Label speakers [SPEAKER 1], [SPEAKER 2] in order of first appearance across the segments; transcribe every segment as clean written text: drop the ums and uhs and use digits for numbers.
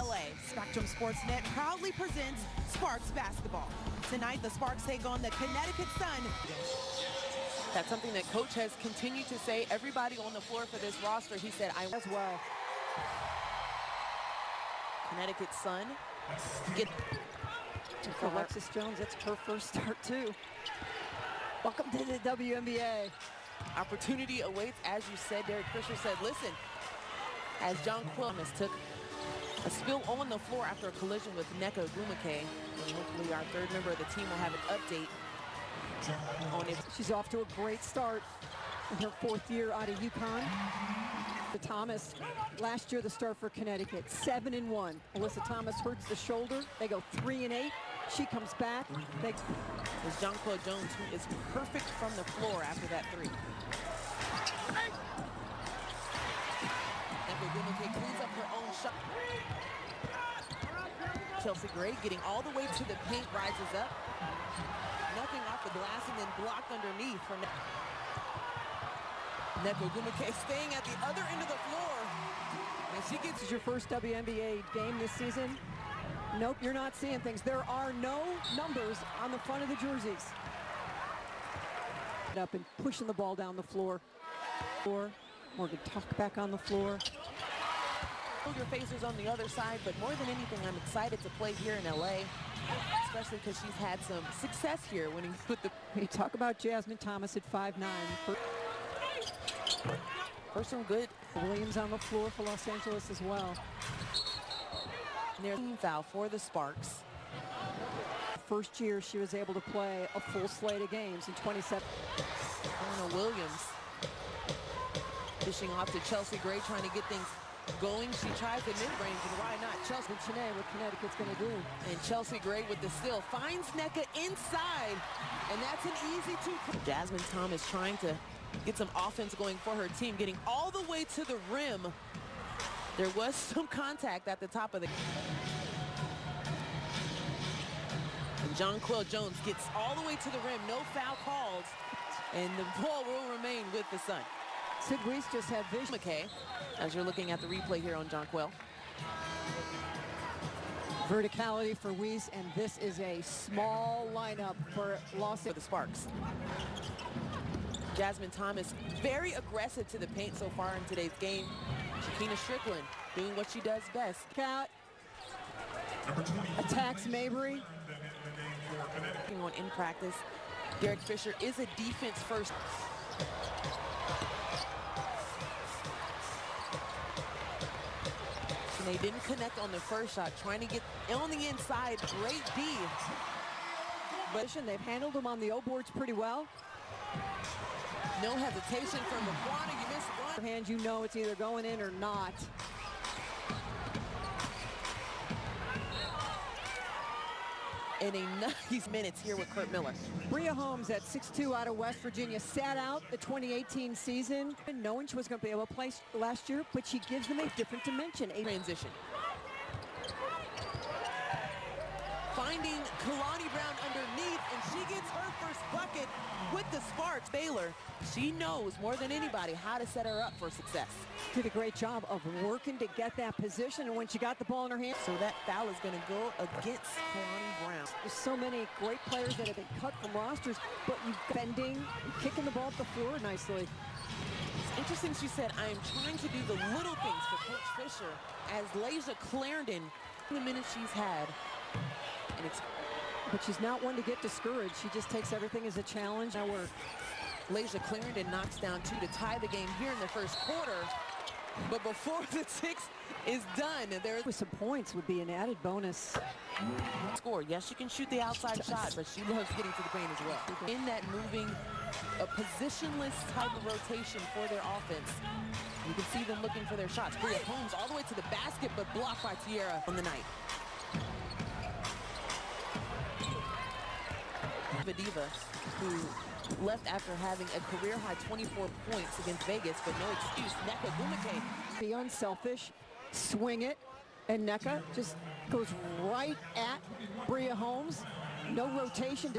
[SPEAKER 1] LA. Spectrum Sportsnet proudly presents Sparks basketball. Tonight, the Sparks take on the Connecticut Sun. That's something that Coach has continued to say. Everybody on the floor for this roster, he said, I as well. Connecticut Sun.
[SPEAKER 2] For Alexis Jones, that's her first start too. Welcome to the WNBA.
[SPEAKER 1] Opportunity awaits, as you said. Derek Fisher said, listen, as John Quilmes took a spill on the floor after a collision with Nneka Ogwumike. And hopefully our third member of the team will have an update on it.
[SPEAKER 2] She's off to a great start in her fourth year out of UConn. Thomas, last year the start for Connecticut, 7-1. Alyssa Thomas hurts the shoulder. They go 3-8. She comes back.
[SPEAKER 1] It's Jonquel Jones, who is perfect from the floor after that three. Nneka Ogwumike cleans up her own shot. Chelsea Gray getting all the way to the paint, rises up. Nothing off the glass and then blocked underneath from Nneka Ogwumike staying at the other end of the floor. And she gets...
[SPEAKER 2] This is your first WNBA game this season. Nope, you're not seeing things. There are no numbers on the front of the jerseys. Up and pushing the ball down the floor. Morgan Tuck back on the floor.
[SPEAKER 1] Your Facers on the other side, but more than anything, I'm excited to play here in LA, especially because she's had some success here winning with the...
[SPEAKER 2] You talk about Jasmine Thomas at 5'9".
[SPEAKER 1] For some good.
[SPEAKER 2] Williams on the floor for Los Angeles as well.
[SPEAKER 1] Near foul for the Sparks.
[SPEAKER 2] First year she was able to play a full slate of games in 27.
[SPEAKER 1] Anna Williams dishing off to Chelsea Gray, trying to get things going. She tries the mid-range, and why not? Chelsea
[SPEAKER 2] Chene, what Connecticut's going to do.
[SPEAKER 1] And Chelsea Gray with the steal finds Nneka inside, and that's an easy two. Jasmine Thomas trying to get some offense going for her team, getting all the way to the rim. There was some contact at the top of the... And Jonquel Jones gets all the way to the rim, no foul calls, and the ball will remain with the Sun.
[SPEAKER 2] Sid Weiss just had vision.
[SPEAKER 1] McKay, as you're looking at the replay here on Jonquel.
[SPEAKER 2] Verticality for Weiss, and this is a small lineup for Los Angeles.
[SPEAKER 1] For the Sparks. Jasmine Thomas, very aggressive to the paint so far in today's game. Shakina Strickland doing what she does best.
[SPEAKER 2] Cat attacks Mabry.
[SPEAKER 1] On in practice, Derek Fisher is a defense first. And they didn't connect on the first shot, trying to get on the inside. Great D.
[SPEAKER 2] But they've handled them on the O boards pretty well.
[SPEAKER 1] No hesitation from McQuana. You missed one.
[SPEAKER 2] Hand, you know it's either going in or not.
[SPEAKER 1] In a nice minutes here with Kurt Miller.
[SPEAKER 2] Bria Holmes at 6'2" out of West Virginia sat out the 2018 season, knowing she was going to be able to play last year, but she gives them a different dimension. A
[SPEAKER 1] transition. Finding Kalani Brown underneath, and she gets her first bucket with the Sparks. Baylor, she knows more than anybody how to set her up for success.
[SPEAKER 2] Did a great job of working to get that position, and when she got the ball in her hand.
[SPEAKER 1] So that foul is going to go against Kalani Brown.
[SPEAKER 2] There's so many great players that have been cut from rosters, but you're bending, kicking the ball up the floor nicely.
[SPEAKER 1] It's interesting she said, I am trying to do the little things for Coach Fisher as Lasia Clarendon, in the minutes she's had.
[SPEAKER 2] But she's not one to get discouraged. She just takes everything as a challenge. Now
[SPEAKER 1] Lasia Clarendon knocks down 2 to tie the game here in the first quarter. But before the 6 is done, there
[SPEAKER 2] with some points would be an added bonus.
[SPEAKER 1] Score. Yes, she can shoot the outside shot, but she loves getting to the paint as well. In that moving, a positionless type of rotation for their offense. You can see them looking for their shots. Bria Holmes all the way to the basket, but blocked by Tierra on the night. Diva, who left after having a career-high 24 points against Vegas, but no excuse. Nneka Ogwumike.
[SPEAKER 2] Be unselfish, swing it, and Nneka just goes right at Bria Holmes. No rotation.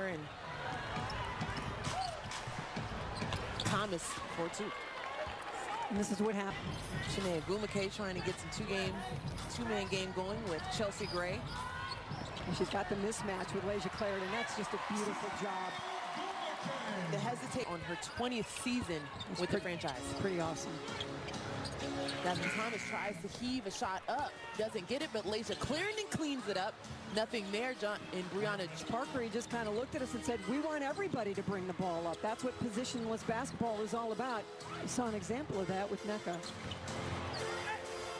[SPEAKER 1] Thomas, 4-2.
[SPEAKER 2] And this is what happened.
[SPEAKER 1] Shanae Gumake trying to get some two-man game going with Chelsea Gray.
[SPEAKER 2] And she's got the mismatch with Lasia Clarendon. That's just a beautiful job.
[SPEAKER 1] The hesitate on her 20th season with the franchise.
[SPEAKER 2] Pretty awesome.
[SPEAKER 1] Jasmine Thomas tries to heave a shot up, doesn't get it, but Lasia Clarendon cleans it up. Nothing there. John and Brianna
[SPEAKER 2] Parker, he just kind of looked at us and said, we want everybody to bring the ball up. That's what positionless basketball is all about. We saw an example of that with NECA.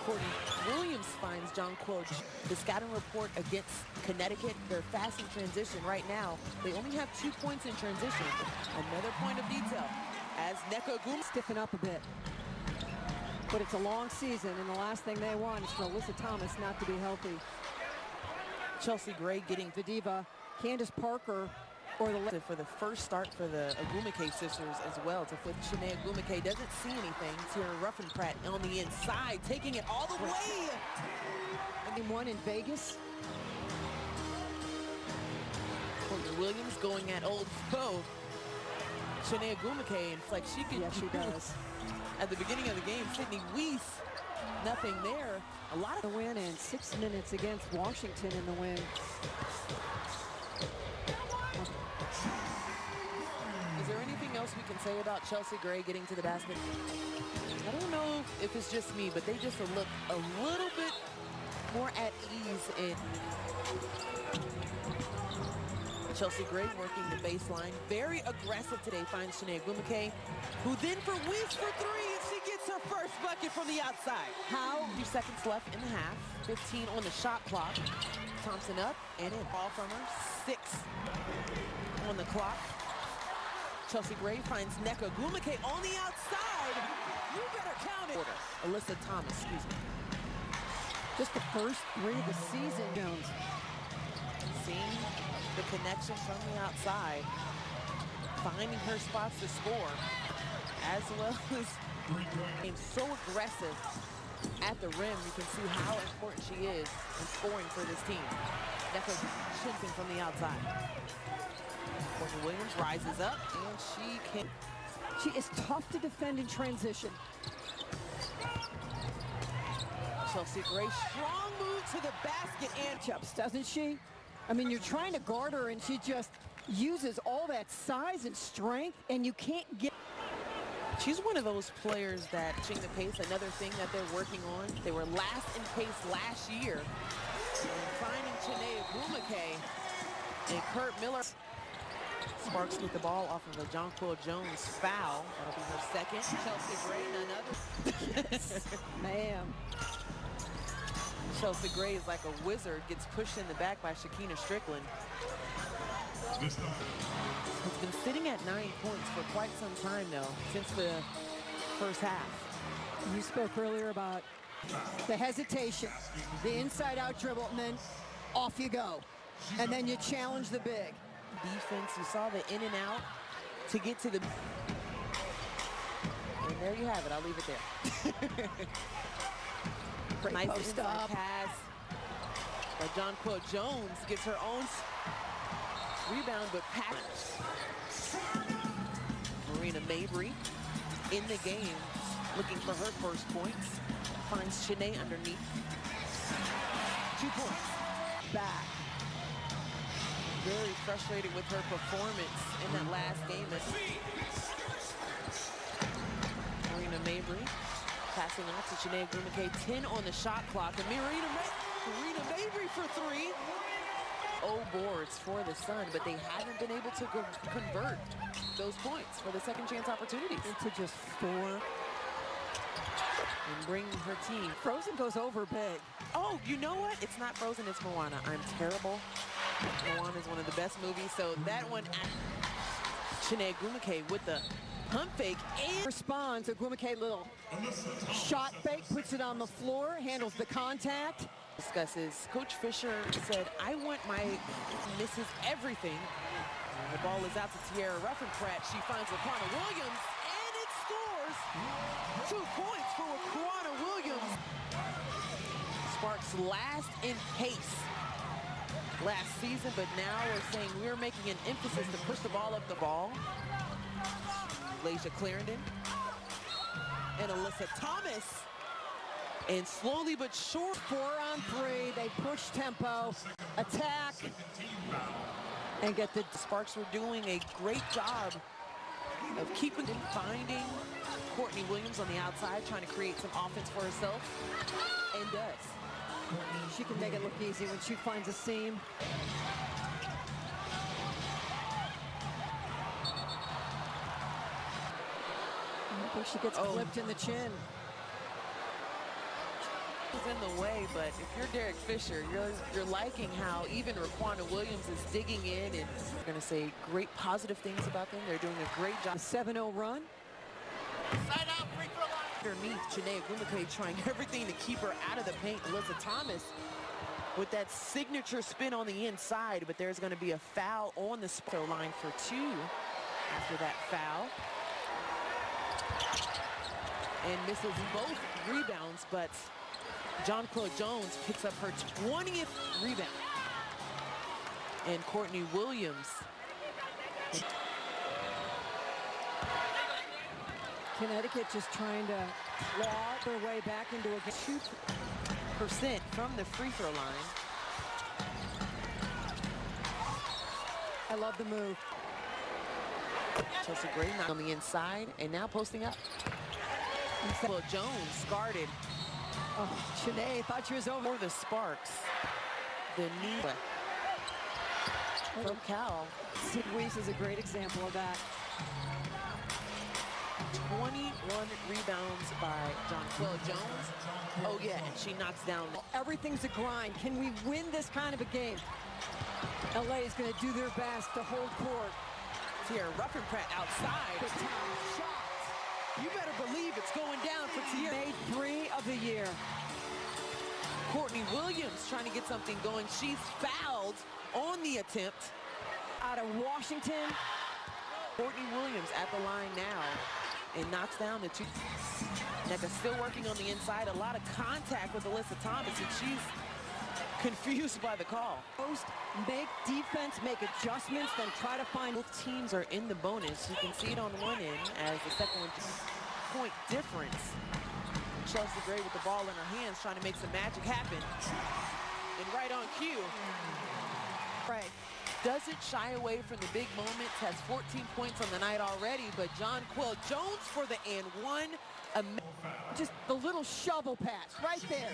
[SPEAKER 1] Courtney Williams finds John Quilch. The scouting report against Connecticut, they're fast in transition right now. They only have 2 points in transition. Another point of detail as NECA Gumake
[SPEAKER 2] stiffen up a bit. But it's a long season, and the last thing they want is for Alyssa Thomas not to be healthy.
[SPEAKER 1] Chelsea Gray getting
[SPEAKER 2] the diva, Candace Parker, or the
[SPEAKER 1] for the first start for the Agumake sisters as well. To flip Shanae Agumake doesn't see anything. Tierra Ruffin-Pratt on the inside, taking it all the way.
[SPEAKER 2] Game one in Vegas.
[SPEAKER 1] Courtney Williams going at old foe Shanae Agumake, and like she can.
[SPEAKER 2] Yeah, she does.
[SPEAKER 1] At the beginning of the game, Sydney Weiss, nothing there. A lot of
[SPEAKER 2] the win and 6 minutes against Washington in the win.
[SPEAKER 1] Is there anything else we can say about Chelsea Gray getting to the basket? I don't know if it's just me, but they just look a little bit more at ease in. Chelsea Gray working the baseline. Very aggressive today, finds Shanae Agumake, who then for Weiss for three, and she gets her first bucket from the outside. How? 2 seconds left in the half. 15 on the shot clock. Thompson up and in. Ball from her. 6 on the clock. Chelsea Gray finds NECA Agumake on the outside. You better count it. Alyssa Thomas, excuse me.
[SPEAKER 2] Just the first 3 of the season, Jones.
[SPEAKER 1] Seeing the connection from the outside, finding her spots to score, as well as being so aggressive at the rim. You can see how important she is in scoring for this team. Definitely chimping from the outside. Courtney Williams rises up, and she can.
[SPEAKER 2] She is tough to defend in transition.
[SPEAKER 1] Chelsea Gray, strong move to the basket and
[SPEAKER 2] chips, doesn't she? I mean, you're trying to guard her, and she just uses all that size and strength, and you can't get.
[SPEAKER 1] She's one of those players that pushing the pace. Another thing that they're working on. They were last in pace last year. And finding Shanae Agumake and Kurt Miller. Sparks get the ball off of a Jonquil Jones foul. That'll be her second. Chelsea Gray, none other.
[SPEAKER 2] Yes, ma'am.
[SPEAKER 1] Chelsea Gray is like a wizard, gets pushed in the back by Shakina Strickland. Has been sitting at 9 points for quite some time though, since the first half.
[SPEAKER 2] You spoke earlier about the hesitation, the inside-out dribble, and then off you go. And then you challenge the big.
[SPEAKER 1] Defense, you saw the in and out to get to the... And there you have it, I'll leave it there. Nice inside pass by Jonquil Jones, gets her own rebound, but pass. Marina Mabry in the game, looking for her first points. Finds Shanae underneath. 2 points.
[SPEAKER 2] Back.
[SPEAKER 1] Very frustrated with her performance in that last game. Marina Mabry passing off to Shanae Agumake. 10 on the shot clock. And Marina Mabry for three. 0 boards for the Sun, but they haven't been able to convert those points for the second chance opportunities.
[SPEAKER 2] Into just 4.
[SPEAKER 1] And bring her team.
[SPEAKER 2] Frozen goes over big.
[SPEAKER 1] Oh, you know what? It's not Frozen, it's Moana. I'm terrible. Moana is one of the best movies, so that one, Shanae Agumake with the pump fake and
[SPEAKER 2] responds. Agumake little shot fake, puts it on the floor, handles the contact.
[SPEAKER 1] Discusses. Coach Fisher said, I want my misses everything. And the ball is out to Tierra Ruffin-Pratt. She finds Raquana Williams, and it scores. 2 points for Raquana Williams. Sparks last in pace last season, but now we're saying we're making an emphasis to push the ball up the ball. Lasia Clarendon and Alyssa Thomas. And slowly but sure.
[SPEAKER 2] 4-on-3, they push tempo, attack, and get the
[SPEAKER 1] Sparks were doing a great job of keeping and finding Courtney Williams on the outside, trying to create some offense for herself, and does.
[SPEAKER 2] She can make it look easy when she finds a seam. I think she gets clipped in the chin.
[SPEAKER 1] Is in the way, but if you're Derek Fisher, you're liking how even Raquana Williams is digging in, and we're going to say great positive things about them. They're doing a great job.
[SPEAKER 2] A 7-0 run.
[SPEAKER 1] Side out, free throw line. Underneath, Chiney Ogwumike trying everything to keep her out of the paint. Alyssa Thomas with that signature spin on the inside, but there's going to be a foul on the line for 2 after that foul. And misses both rebounds, but Jonquel Jones picks up her 20th rebound. And Courtney Williams.
[SPEAKER 2] Connecticut just trying to claw their way back into a
[SPEAKER 1] 2% from the free throw line.
[SPEAKER 2] I love the move.
[SPEAKER 1] Chelsea Gray on the inside and now posting up. Well, Jones guarded.
[SPEAKER 2] Oh, Chiney thought she was over.
[SPEAKER 1] For the Sparks, the knee from Cal.
[SPEAKER 2] Sid Weiss is a great example of that.
[SPEAKER 1] 21 rebounds by Jonquel Jones. Oh yeah, and she knocks down.
[SPEAKER 2] Everything's a grind. Can we win this kind of a game? LA is going to do their best to hold court.
[SPEAKER 1] Tierra Ruffenpratt outside.
[SPEAKER 2] Good time. Shot.
[SPEAKER 1] You better believe it's going down for Tierra.
[SPEAKER 2] Made 3 of the year.
[SPEAKER 1] Courtney Williams trying to get something going. She's fouled on the attempt.
[SPEAKER 2] Out of Washington.
[SPEAKER 1] Courtney Williams at the line now and knocks down the 2. Nneka still working on the inside. A lot of contact with Alyssa Thomas, and she's confused by the call.
[SPEAKER 2] Post, make defense, make adjustments, then try to find.
[SPEAKER 1] Both teams are in the bonus. You can see it on one end as the second one point difference. Chelsea Gray with the ball in her hands trying to make some magic happen. And right on cue.
[SPEAKER 2] Right.
[SPEAKER 1] Doesn't shy away from the big moments, has 14 points on the night already, but Jonquel Jones for the and 1.
[SPEAKER 2] Just the little shovel pass right there.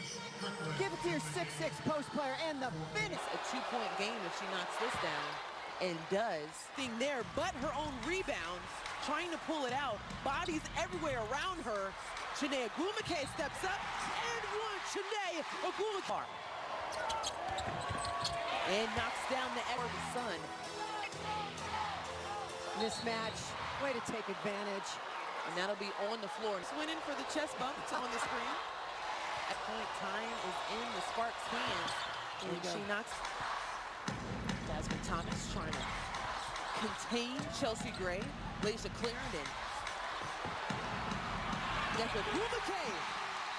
[SPEAKER 2] Give it to your 6'6" post player and the finish.
[SPEAKER 1] A 2-point game if she knocks this down, and does. Thing there, but her own rebound, trying to pull it out. Bodies everywhere around her. Chiney Ogwumike steps up, and 1. Chiney Ogwumike. And knocks down the Sun.
[SPEAKER 2] Mismatch. Way to take advantage.
[SPEAKER 1] And that'll be on the floor. Swinning for the chest bump. It's on the screen. At point, time is in the Sparks' hands. And she knocks Jasmine Thomas trying to contain Chelsea Gray. Lays a Clarendon. Nneka Ogwumike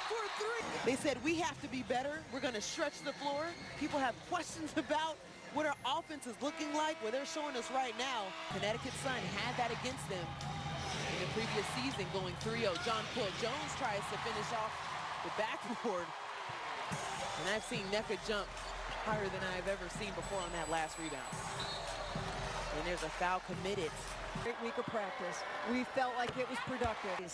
[SPEAKER 1] for 3. They said we have to be better. We're going to stretch the floor. People have questions about what our offense is looking like. Well, they're showing us right now. Connecticut Sun had that against them in the previous season, going 3-0. Jonquel Jones tries to finish off the backboard. And I've seen Nneka jump higher than I've ever seen before on that last rebound. And there's a foul committed.
[SPEAKER 2] Great week of practice. We felt like it was productive.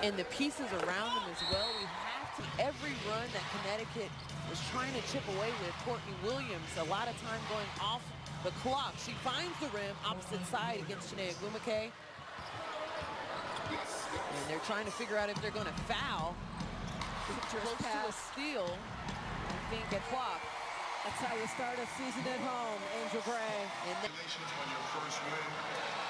[SPEAKER 1] And the pieces around them as well. We have to, every run that Connecticut was trying to chip away with, Courtney Williams, a lot of time going off the clock. She finds the rim, opposite side against Chiney Ogwumike. And they're trying to figure out if they're going to foul. Close to a steal, I think, at clock.
[SPEAKER 2] That's how you start a season at home, Angel Gray.
[SPEAKER 1] And
[SPEAKER 3] Congratulations on your first win.